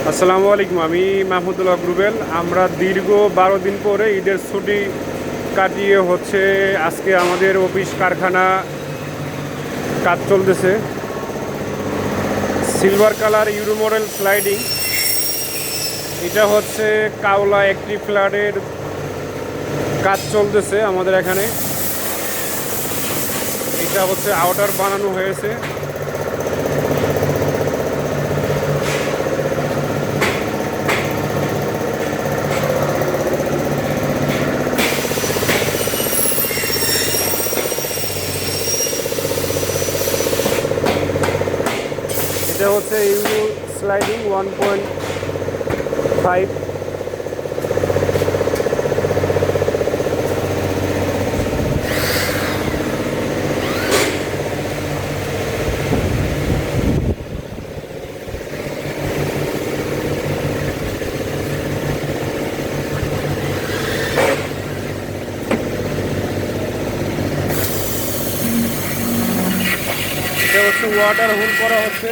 আসসালামু আলাইকুম। আমি মাহমুদুল্লাহ রুবেল। আমরা দীর্ঘ 12 দিন পরে ঈদের ছুটি কাটিয়ে আজকে আমাদের অফিস কারখানা কাজ চলতেছে। Silver colour euro model sliding, এটা কাওলা একটি ফ্ল্যাটের কাজ চলতেছে আমাদের এখানে। এটা আউটার বানানো হয়েছে। এটা ইউরো স্লাইডিং 1.5। এটা ওয়াটার হোল করা হচ্ছে।